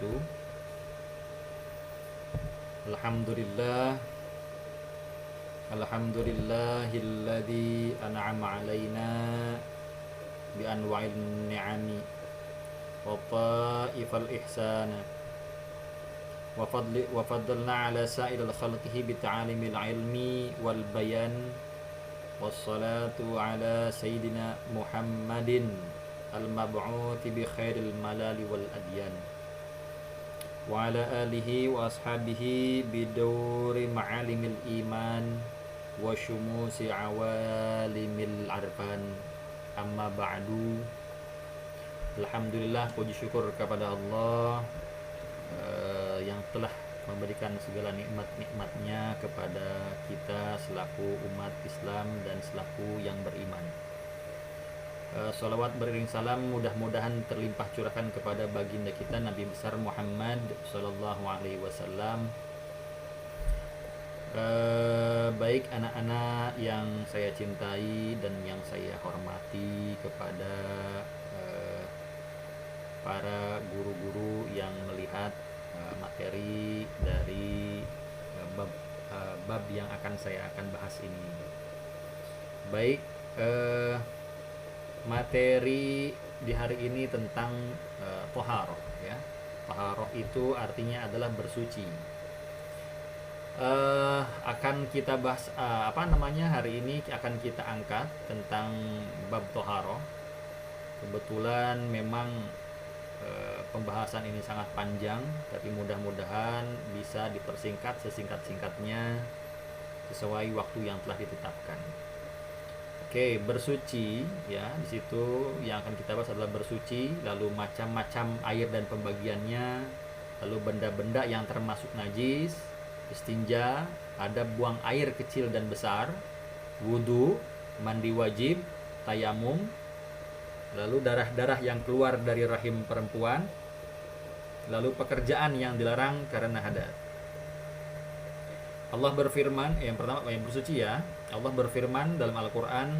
wabarakatuh. Alhamdulillah, alhamdulillahilladzi an'ama alaina bi anwa'il ni'ami wa ta'ifal ihsana wa faddalna ala sa'iril khalqihi bi ta'alimil ilmi wal bayan wassalatu ala sayyidina Muhammadin al-mab'uthi bi khairil malali wal adyan wa ala alihi wa ashabihi biduri ma'alimil iman wa syumusi awalimil arfan, amma ba'du. Alhamdulillah, puji syukur kepada Allah yang telah memberikan segala nikmat-nikmatnya kepada kita selaku umat Islam dan selaku yang beriman. Salawat beriring salam mudah-mudahan terlimpah curahkan kepada baginda kita Nabi besar Muhammad sallallahu alaihi wasallam. Baik anak-anak yang saya cintai dan yang saya hormati, kepada para guru-guru yang melihat materi dari bab yang akan saya bahas ini. Baik, materi di hari ini tentang toharoh, ya. Toharoh itu artinya adalah bersuci. Akan kita bahas hari ini akan kita angkat tentang bab toharoh. Kebetulan memang pembahasan ini sangat panjang, tapi mudah-mudahan bisa dipersingkat sesingkat-singkatnya sesuai waktu yang telah ditetapkan. Oke, bersuci, ya. Di situ yang akan kita bahas adalah bersuci, lalu macam-macam air dan pembagiannya, lalu benda-benda yang termasuk najis, istinja, ada buang air kecil dan besar, wudu, mandi wajib, tayamum, lalu darah-darah yang keluar dari rahim perempuan, lalu pekerjaan yang dilarang karena hadas. Allah berfirman, yang pertama yang bersuci, ya. Allah berfirman dalam Al-Qur'an,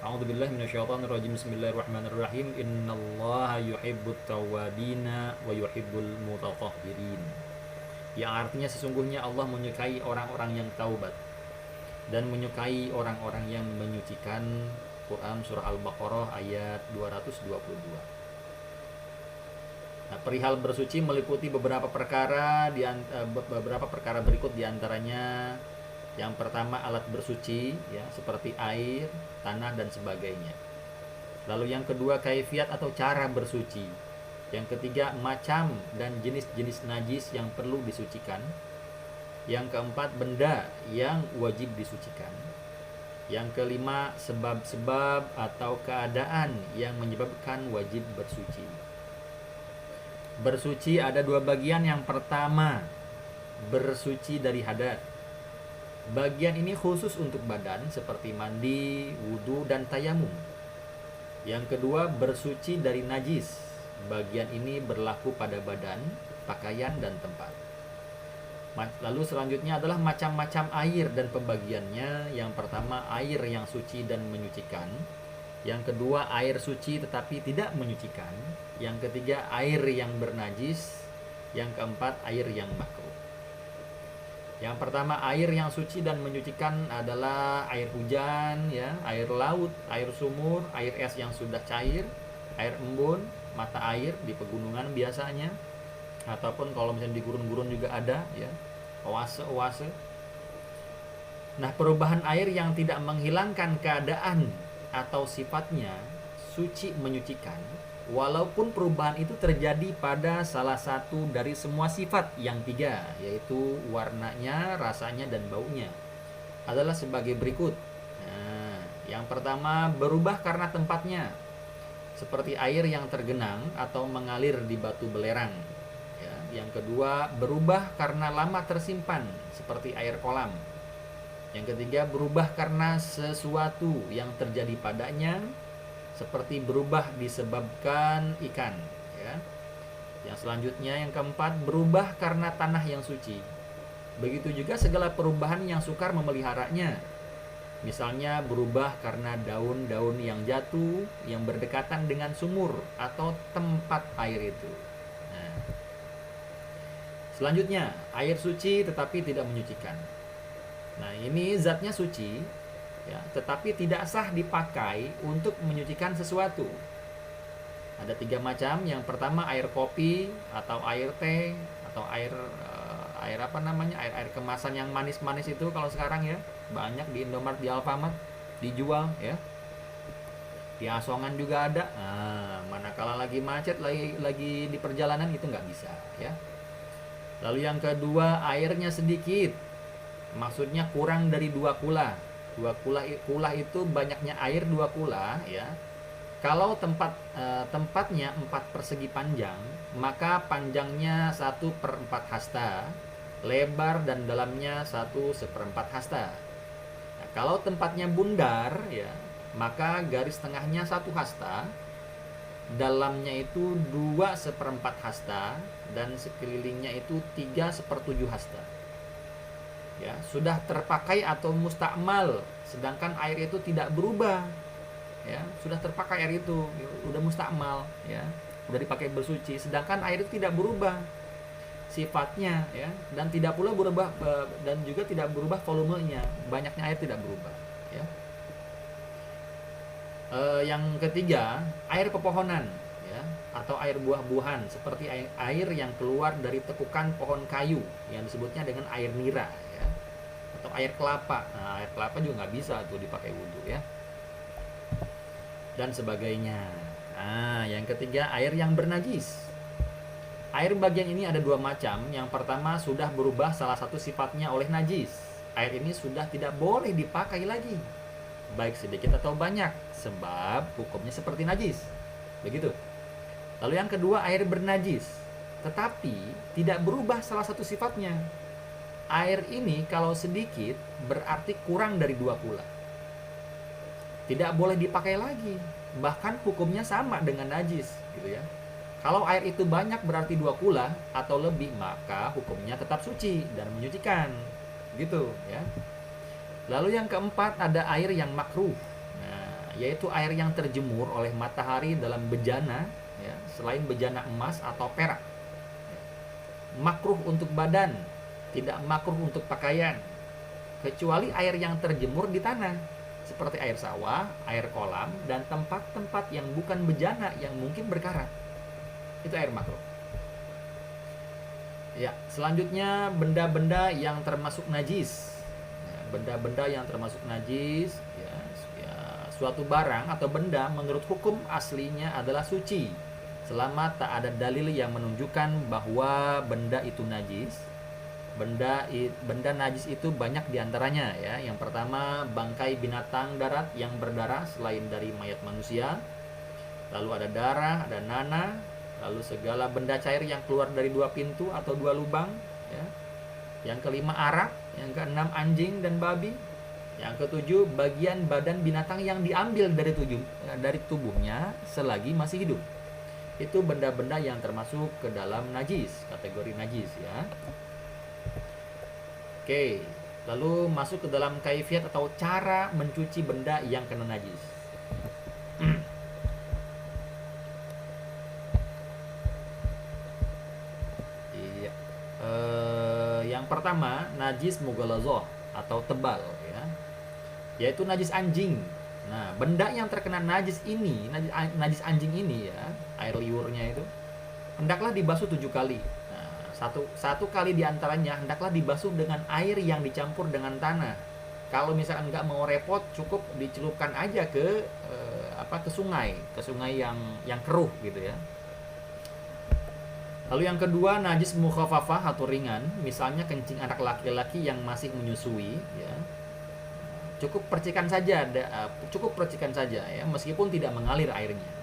A'udzubillahi minasyaitonirrajim, Bismillahirrahmanirrahim, Innallaha yuhibbut tawwabina wa yuhibbul mutatahhirin. Yang artinya sesungguhnya Allah menyukai orang-orang yang taubat dan menyukai orang-orang yang menyucikan. Quran surah Al-Baqarah ayat 222. Nah, perihal bersuci meliputi beberapa perkara berikut diantaranya. Yang pertama, alat bersuci, ya, seperti air, tanah dan sebagainya. Lalu yang kedua, kaifiat atau cara bersuci. Yang ketiga, macam dan jenis-jenis najis yang perlu disucikan. Yang keempat, benda yang wajib disucikan. Yang kelima, sebab-sebab atau keadaan yang menyebabkan wajib bersuci. Bersuci ada dua bagian. Yang pertama, bersuci dari hadas. Bagian ini khusus untuk badan seperti mandi, wudu, dan tayamum. Yang kedua, bersuci dari najis. Bagian ini berlaku pada badan, pakaian, dan tempat. Lalu selanjutnya adalah macam-macam air dan pembagiannya. Yang pertama, air yang suci dan menyucikan. Yang kedua, air suci tetapi tidak menyucikan. Yang ketiga, air yang bernajis. Yang keempat, air yang makruh. Yang pertama, air yang suci dan menyucikan adalah air hujan, ya, air laut, air sumur, air es yang sudah cair, air embun, mata air di pegunungan biasanya, ataupun kalau misalnya di gurun-gurun juga ada, ya, oase-oase. Nah, perubahan air yang tidak menghilangkan keadaan atau sifatnya suci menyucikan, walaupun perubahan itu terjadi pada salah satu dari semua sifat yang tiga, yaitu warnanya, rasanya, dan baunya, adalah sebagai berikut. Nah, yang pertama, berubah karena tempatnya, seperti air yang tergenang atau mengalir di batu belerang. Yang kedua, berubah karena lama tersimpan, seperti air kolam. Yang ketiga, berubah karena sesuatu yang terjadi padanya, seperti berubah disebabkan ikan, ya. Yang selanjutnya, yang keempat, berubah karena tanah yang suci. Begitu juga segala perubahan yang sukar memeliharanya. Misalnya berubah karena daun-daun yang jatuh yang berdekatan dengan sumur atau tempat air itu. Nah, Selanjutnya, air suci tetapi tidak menyucikan. Nah, ini zatnya suci, ya, tetapi tidak sah dipakai untuk menyucikan sesuatu. Ada 3 macam. Yang pertama air kopi atau air teh atau air apa namanya, air kemasan yang manis-manis itu kalau sekarang ya banyak di Indomaret, di Alfamart dijual ya. Di Asongan juga ada. Nah, manakala lagi macet, lagi di perjalanan itu nggak bisa ya. Lalu yang kedua, airnya sedikit. Maksudnya kurang dari 2 kula. 2 kula itu banyaknya air 2 kula ya. Kalau tempatnya 4 persegi panjang, maka panjangnya 1/4 hasta, lebar dan dalamnya 1/4 hasta. Nah, kalau tempatnya bundar ya, maka garis tengahnya 1 hasta, dalamnya itu 2/4 hasta, dan sekelilingnya itu 3/7 hasta. Ya, sudah terpakai atau mustakmal, sedangkan air itu tidak berubah. Ya, sudah terpakai air itu, udah mustakmal ya, udah dipakai bersuci, sedangkan air itu tidak berubah sifatnya ya, dan tidak pula berubah dan juga tidak berubah volumenya, banyaknya air tidak berubah ya. Yang ketiga, air pepohonan ya, atau air buah-buahan seperti air yang keluar dari tekukan pohon kayu yang disebutnya dengan air nira ya, atau air kelapa. Nah, air kelapa juga nggak bisa tuh dipakai wudhu ya, dan sebagainya. Nah, yang ketiga, air yang bernajis. Air bagian ini ada 2 macam. Yang pertama, sudah berubah salah satu sifatnya oleh najis. Air ini sudah tidak boleh dipakai lagi, baik sedikit atau banyak, sebab hukumnya seperti najis. Begitu. Lalu yang kedua, air bernajis, tetapi tidak berubah salah satu sifatnya. Air ini kalau sedikit berarti kurang dari 2 kula. Tidak boleh dipakai lagi, bahkan hukumnya sama dengan najis gitu ya. Kalau air itu banyak berarti 2 kula atau lebih, maka hukumnya tetap suci dan menyucikan gitu ya. Lalu yang keempat, ada air yang makruh. Nah, yaitu air yang terjemur oleh matahari dalam bejana ya, selain bejana emas atau perak. Makruh untuk badan, tidak makruh untuk pakaian, kecuali air yang terjemur di tanah seperti air sawah, air kolam, dan tempat-tempat yang bukan bejana yang mungkin berkarat. Itu air makruh. Ya, selanjutnya benda-benda yang termasuk najis. Nah, benda-benda yang termasuk najis ya, suatu barang atau benda menurut hukum aslinya adalah suci selama tak ada dalil yang menunjukkan bahwa benda itu najis. Benda najis itu banyak diantaranya ya. Yang pertama, bangkai binatang darat yang berdarah selain dari mayat manusia. Lalu ada darah, ada nanah. Lalu segala benda cair yang keluar dari 2 pintu atau 2 lubang ya. Yang kelima, arak. Yang keenam, anjing dan babi. Yang ketujuh, bagian badan binatang yang diambil dari tubuhnya selagi masih hidup. Itu benda-benda yang termasuk ke dalam najis, kategori najis ya. Oke, lalu masuk ke dalam kaifiat atau cara mencuci benda yang kena najis. Iya. Yang pertama, najis mughalazah atau tebal ya, yaitu najis anjing. Nah, benda yang terkena najis ini, najis anjing ini ya, air liurnya itu hendaklah dibasuh 7 kali. Satu kali diantaranya hendaklah dibasuh dengan air yang dicampur dengan tanah. Kalau misalkan nggak mau repot, cukup dicelupkan aja ke sungai yang keruh gitu ya. Lalu yang kedua, najis mukhafafah atau ringan, misalnya kencing anak laki-laki yang masih menyusui ya. Cukup percikan saja ya, meskipun tidak mengalir airnya.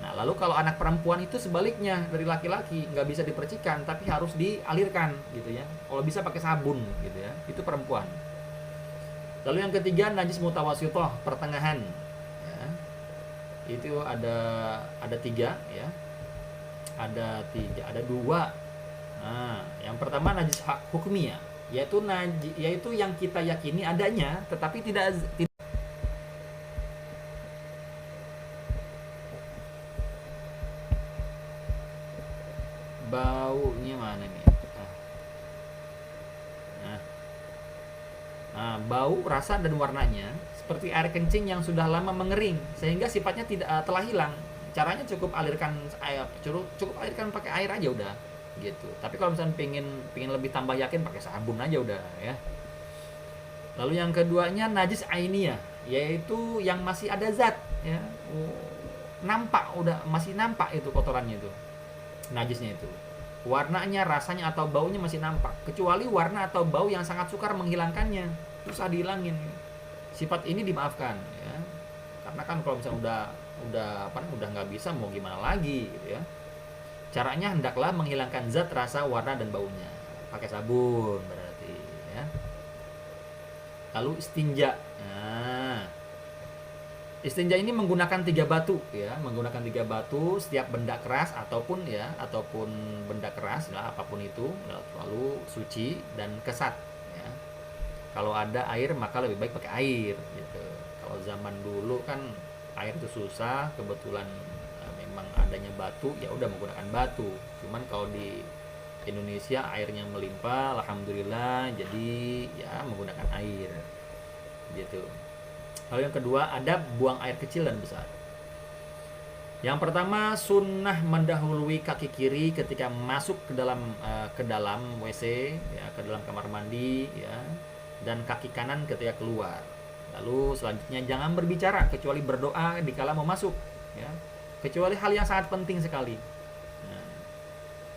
Nah, lalu kalau anak perempuan itu sebaliknya dari laki-laki, nggak bisa dipercikan tapi harus dialirkan gitu ya. Kalau bisa pakai sabun gitu ya, itu perempuan. Lalu yang ketiga, najis mutawassithah, pertengahan ya. Itu ada 3 ya. Ada 2. Nah, yang pertama najis hukmiyah, yaitu yang kita yakini adanya tetapi tidak baunya mana nih? bau, rasa dan warnanya seperti air kencing yang sudah lama mengering sehingga sifatnya tidak telah hilang. Caranya cukup alirkan air, cukup alirkan pakai air aja udah gitu. Tapi kalau misalnya pingin lebih tambah yakin, pakai sabun aja udah ya. Lalu yang keduanya najis ainiyah, yaitu yang masih ada zat ya. Nampak, udah masih nampak itu kotorannya itu. Najisnya itu. Warnanya, rasanya atau baunya masih nampak, kecuali warna atau bau yang sangat sukar menghilangkannya, susah dihilangin. Sifat ini dimaafkan ya. Karena kan kalau misalnya udah nggak bisa, mau gimana lagi gitu ya. Caranya hendaklah menghilangkan zat, rasa, warna dan baunya pakai sabun berarti ya. Lalu istinja. Nah, istinja ini menggunakan 3 batu ya, menggunakan 3 batu setiap benda keras ataupun benda keras lah, apapun itu, lalu suci dan kesat ya. Kalau ada air maka lebih baik pakai air gitu. Kalau zaman dulu kan air itu susah, kebetulan memang adanya batu, ya udah menggunakan batu. Cuman kalau di Indonesia airnya melimpah, alhamdulillah, jadi ya menggunakan air gitu. Lalu yang kedua, adab buang air kecil dan besar. Yang pertama, sunnah mendahului kaki kiri ketika masuk ke dalam WC ya, ke dalam kamar mandi ya, dan kaki kanan ketika keluar. Lalu selanjutnya jangan berbicara kecuali berdoa dikala mau masuk ya, kecuali hal yang sangat penting sekali. Nah,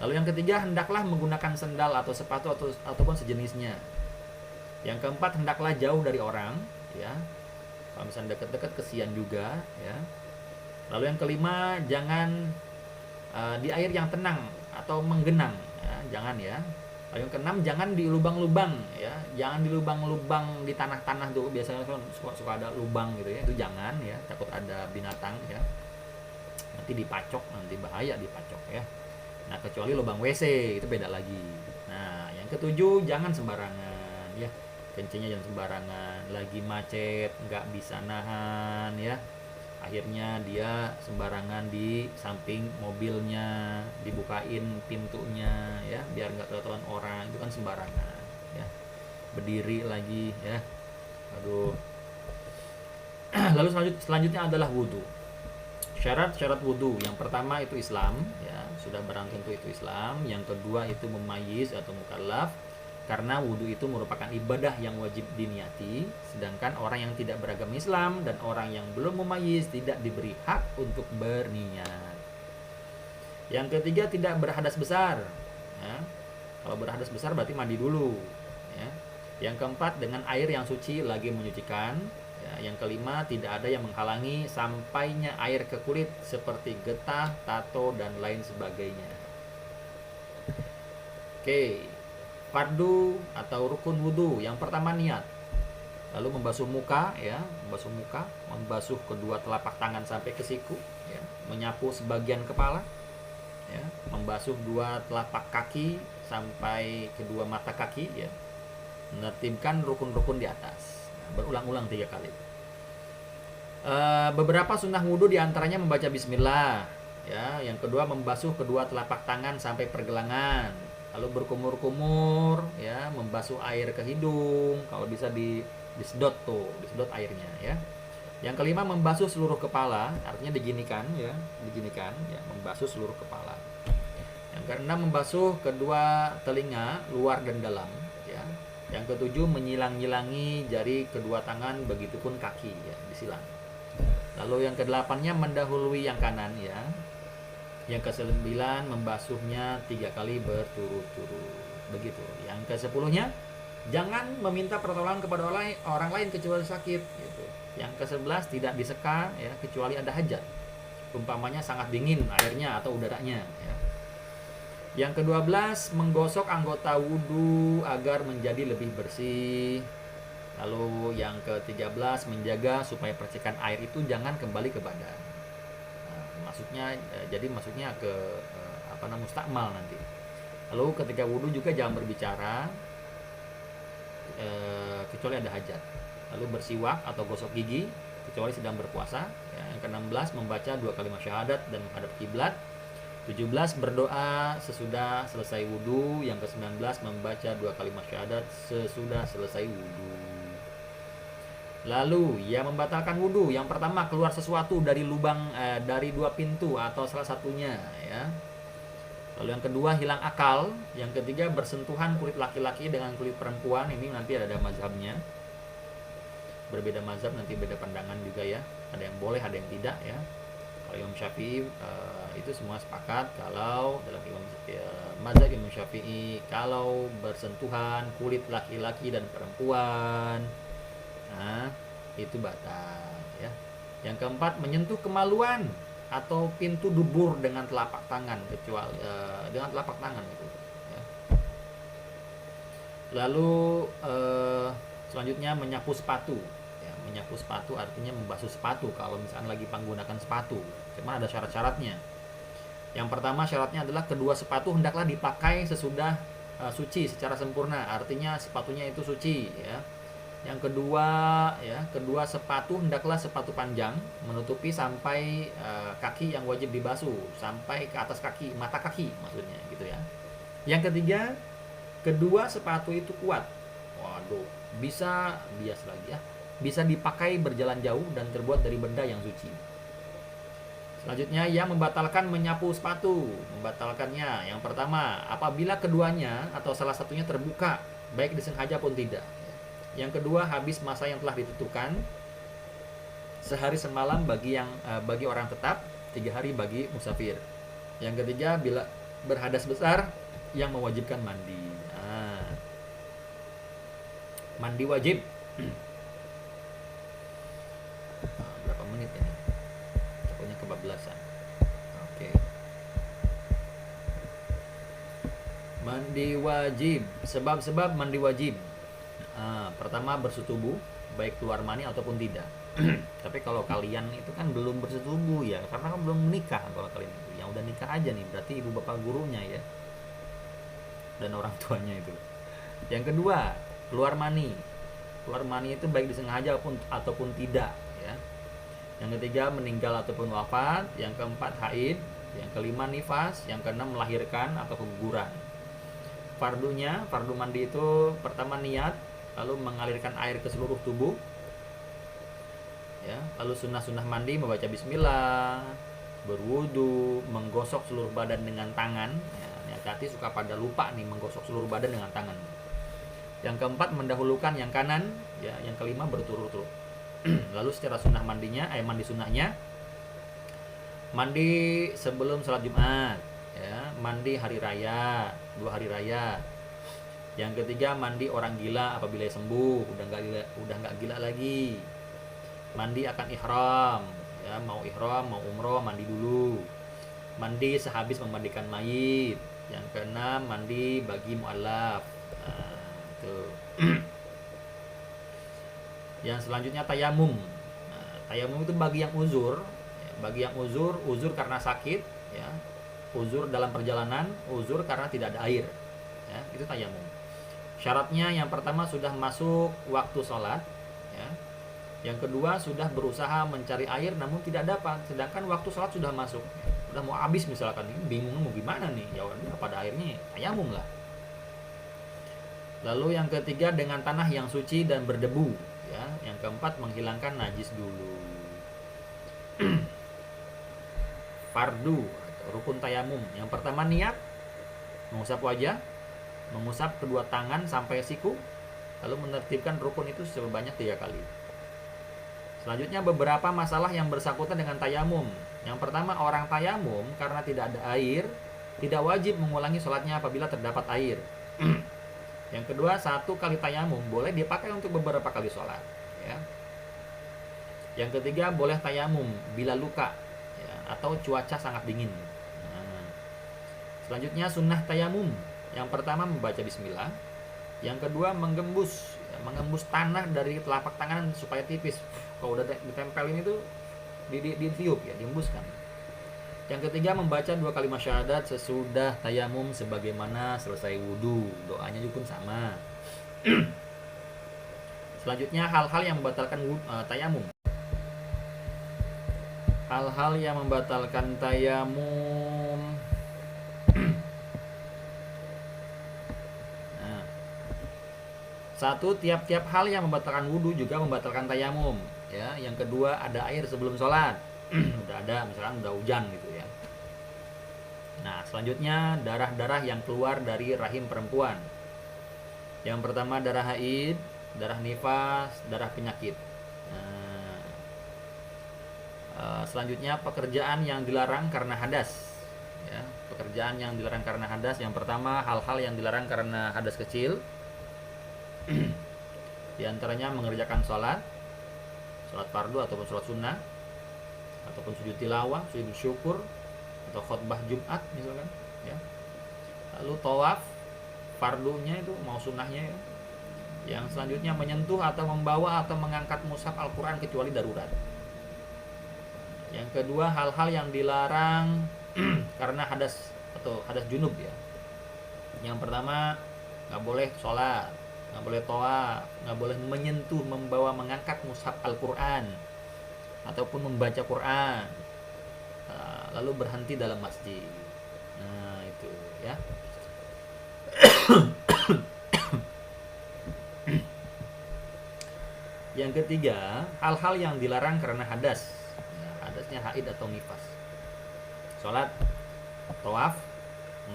lalu yang ketiga, hendaklah menggunakan sendal atau sepatu ataupun sejenisnya. Yang keempat, hendaklah jauh dari orang ya. Kalau misalnya dekat-dekat kesian juga ya. Lalu yang kelima, jangan di air yang tenang atau menggenang ya, jangan ya. Lalu yang keenam, jangan di lubang-lubang ya, jangan di lubang-lubang di tanah-tanah tuh, biasanya kan suka ada lubang gitu ya, itu jangan ya, takut ada binatang ya, nanti dipacok, nanti bahaya dipacok ya. Nah, kecuali lubang WC itu beda lagi. Nah, yang ketujuh, jangan sembarangan ya, kencingnya jangan sembarangan, lagi macet nggak bisa nahan ya, akhirnya dia sembarangan di samping mobilnya, dibukain pintunya ya biar nggak ketahuan orang, itu kan sembarangan ya, berdiri lagi ya, aduh. Lalu selanjutnya adalah wudhu. Syarat wudhu, yang pertama itu Islam ya, sudah barang tentu itu Islam. Yang kedua itu memayyiz atau mukallaf, karena wudhu itu merupakan ibadah yang wajib diniati, sedangkan orang yang tidak beragama Islam dan orang yang belum memayyiz tidak diberi hak untuk berniat. Yang ketiga, tidak berhadas besar ya. Kalau berhadas besar berarti mandi dulu ya. Yang keempat, dengan air yang suci lagi menyucikan ya. Yang kelima, tidak ada yang menghalangi sampainya air ke kulit seperti getah, tato dan lain sebagainya. Oke. Fardu atau rukun wudhu, yang pertama niat, lalu membasuh muka ya, membasuh kedua telapak tangan sampai ke siku ya, menyapu sebagian kepala ya, membasuh dua telapak kaki sampai kedua mata kaki ya, menertibkan rukun-rukun di atas, berulang-ulang 3 kali. Beberapa sunnah wudhu diantaranya membaca bismillah ya, yang kedua membasuh kedua telapak tangan sampai pergelangan, lalu berkumur-kumur ya, membasuh air ke hidung, kalau bisa disedot airnya ya. Yang kelima, membasuh seluruh kepala, artinya diginikan ya, membasuh seluruh kepala. Yang keenam, membasuh kedua telinga luar dan dalam ya. Yang ketujuh, menyilang-nyilangi jari kedua tangan, begitupun kaki ya, disilang. Lalu yang kedelapannya, mendahului yang kanan ya. Yang ke-9, membasuhnya 3 kali berturut-turut. Begitu. Yang ke-10-nya, jangan meminta pertolongan kepada orang lain kecuali sakit gitu. Yang ke-11, tidak diseka ya, kecuali ada hajat. Umpamanya sangat dingin airnya atau udaranya ya. Yang ke-12, menggosok anggota wudhu agar menjadi lebih bersih. Lalu yang ke-13, menjaga supaya percikan air itu jangan kembali ke badan. Maksudnya ke mustakmal nanti. Lalu ketika wudhu juga jangan berbicara kecuali ada hajat. Lalu bersiwak atau gosok gigi kecuali sedang berpuasa ya. Yang ke-16, membaca 2 kalimat syahadat dan menghadap kiblat. 17, berdoa sesudah selesai wudhu. Yang ke-19, membaca 2 kalimat syahadat sesudah selesai wudhu. Lalu ia membatalkan wudhu. Yang pertama, keluar sesuatu dari lubang dari dua pintu atau salah satunya, ya. Lalu yang kedua, hilang akal. Yang ketiga, bersentuhan kulit laki-laki dengan kulit perempuan. Ini nanti ada mazhabnya. Berbeda mazhab, nanti beda pandangan juga ya. Ada yang boleh, ada yang tidak ya. Kalau Imam Syafi'i itu semua sepakat kalau dalam mazhab Imam Syafi'i, kalau bersentuhan kulit laki-laki dan perempuan, nah itu batal ya. Yang keempat, menyentuh kemaluan atau pintu dubur dengan telapak tangan, kecuali dengan telapak tangan itu ya. Lalu selanjutnya menyapu sepatu ya. Menyapu sepatu artinya membasuh sepatu kalau misalnya lagi menggunakan sepatu, cuma ada syarat-syaratnya. Yang pertama, syaratnya adalah kedua sepatu hendaklah dipakai sesudah suci secara sempurna, artinya sepatunya itu suci ya. Yang kedua ya, kedua sepatu hendaklah sepatu panjang menutupi sampai kaki yang wajib dibasuh, sampai ke atas kaki, mata kaki maksudnya gitu ya. Yang ketiga, kedua sepatu itu kuat. Waduh, bisa bias lagi ya. Bisa dipakai berjalan jauh dan terbuat dari benda yang suci. Selanjutnya, yang membatalkan menyapu sepatu. Membatalkannya, yang pertama, apabila keduanya atau salah satunya terbuka, baik disengaja pun tidak. Yang kedua, habis masa yang telah ditentukan, sehari semalam bagi orang tetap, 3 hari bagi musafir. Yang ketiga, bila berhadas besar yang mewajibkan mandi. Mandi wajib. Berapa menit ini? Takutnya kebablasan. Oke. Mandi wajib. Sebab-sebab mandi wajib. Pertama, bersetubuh, baik keluar mani ataupun tidak. Tapi kalau kalian itu kan belum bersetubuh ya, karena kan belum menikah. Kalau kalian itu yang udah nikah aja nih, berarti ibu bapak gurunya ya, dan orang tuanya itu. Yang kedua, keluar mani. Keluar mani itu baik disengaja ataupun tidak ya. Yang ketiga, meninggal ataupun wafat. Yang keempat, haid. Yang kelima, nifas. Yang keenam, melahirkan atau keguguran. Fardunya, fardu mandi itu pertama niat, lalu mengalirkan air ke seluruh tubuh ya. Lalu sunnah-sunnah mandi, membaca bismillah, berwudu, menggosok seluruh badan dengan tangan ya. Hati-hati suka pada lupa nih menggosok seluruh badan dengan tangan. Yang keempat, mendahulukan yang kanan ya. Yang kelima, berturut-turut. Lalu secara sunnah mandinya, mandi sunnahnya, mandi sebelum sholat Jumat ya, mandi hari raya, 2 hari raya. Yang ketiga, mandi orang gila apabila sembuh, udah nggak gila lagi. Mandi akan ihram ya, mau ihram mau umroh mandi dulu. Mandi sehabis memandikan mayit. Yang keenam, mandi bagi mu'alaf. Itu. Yang selanjutnya, tayamum. Tayamum itu bagi yang uzur ya, bagi yang uzur karena sakit ya, uzur dalam perjalanan, uzur karena tidak ada air ya, itu tayamum. Syaratnya, yang pertama, sudah masuk waktu sholat ya. Yang kedua, sudah berusaha mencari air namun tidak dapat, sedangkan waktu sholat sudah masuk ya. Udah mau habis misalkan, ini bingung mau gimana nih, jawabnya pada akhirnya tayamum lah. Lalu yang ketiga, dengan tanah yang suci dan berdebu ya. Yang keempat, menghilangkan najis dulu. Fardu atau rukun tayamum. Yang pertama, niat, mengusap wajah, mengusap kedua tangan sampai siku, lalu menertibkan rukun itu sebanyak 3 kali. Selanjutnya, beberapa masalah yang bersangkutan dengan tayamum. Yang pertama, orang tayamum karena tidak ada air, tidak wajib mengulangi sholatnya apabila terdapat air. Yang kedua, 1 kali tayamum boleh dipakai untuk beberapa kali sholat ya. Yang ketiga, boleh tayamum bila luka ya, atau cuaca sangat dingin. Selanjutnya, sunnah tayamum. Yang pertama, membaca bismillah. Yang kedua, menggembus tanah dari telapak tangan supaya tipis. Kalau udah ditempelin itu ditiup ya, diembuskan. Yang ketiga, membaca 2 kalimat syahadat sesudah tayamum sebagaimana selesai wudu. Doanya juga pun sama. Selanjutnya, hal-hal yang membatalkan tayamum. Hal-hal yang membatalkan tayamum. Satu, tiap-tiap hal yang membatalkan wudhu juga membatalkan tayamum. Ya, yang kedua, ada air sebelum sholat. Udah ada, misalkan udah hujan gitu ya. Nah, selanjutnya darah-darah yang keluar dari rahim perempuan. Yang pertama darah haid, darah nifas, darah penyakit. Nah, selanjutnya pekerjaan yang dilarang karena hadas. Ya, pekerjaan yang dilarang karena hadas. Yang pertama hal-hal yang dilarang karena hadas kecil. Di antaranya mengerjakan sholat fardu ataupun sholat sunnah, ataupun sujud tilawah, sujud syukur, atau khutbah Jumat misalkan, ya. Lalu tawaf fardunya itu mau sunnahnya ya. Yang selanjutnya menyentuh atau membawa atau mengangkat mushaf Al-Quran kecuali darurat. Yang kedua hal-hal yang dilarang karena hadas atau hadas junub ya. Yang pertama nggak boleh sholat, nggak boleh tawaf, nggak boleh menyentuh, membawa, mengangkat mushaf Al-Quran ataupun membaca Quran, lalu berhenti dalam masjid. Nah itu ya. Yang ketiga hal-hal yang dilarang karena hadas ya, hadasnya haid atau nifas. Sholat, tawaf,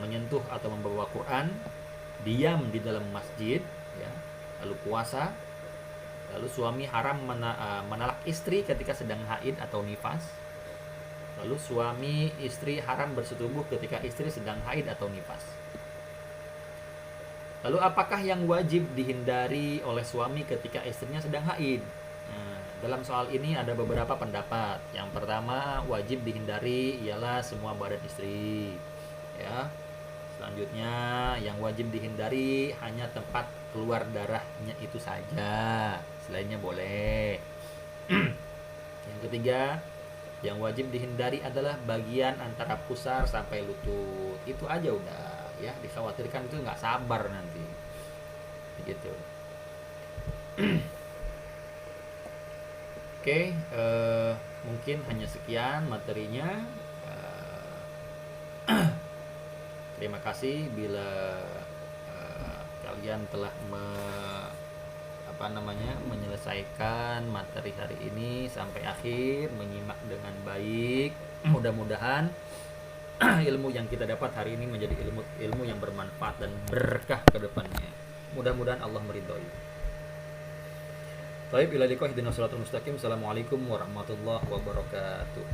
menyentuh atau membawa Quran, diam di dalam masjid ya, lalu puasa, lalu suami haram menalak istri ketika sedang haid atau nifas, lalu suami istri haram bersetubuh ketika istri sedang haid atau nifas. Lalu apakah yang wajib dihindari oleh suami ketika istrinya sedang haid? Nah, dalam soal ini ada beberapa pendapat. Yang pertama wajib dihindari ialah semua badan istri ya. Selanjutnya yang wajib dihindari hanya tempat keluar darahnya itu saja, selainnya boleh. Yang ketiga, yang wajib dihindari adalah bagian antara pusar sampai lutut. Itu aja udah ya, dikhawatirkan itu nggak sabar nanti. Begitu. Oke, mungkin hanya sekian materinya. Terima kasih bila kalian telah menyelesaikan materi hari ini sampai akhir, menyimak dengan baik. Mudah-mudahan ilmu yang kita dapat hari ini menjadi ilmu yang bermanfaat dan berkah ke depannya. Mudah-mudahan Allah meridhoi. Baik, ila liqa ihdinas shiratal mustaqim. Assalamualaikum warahmatullahi wabarakatuh.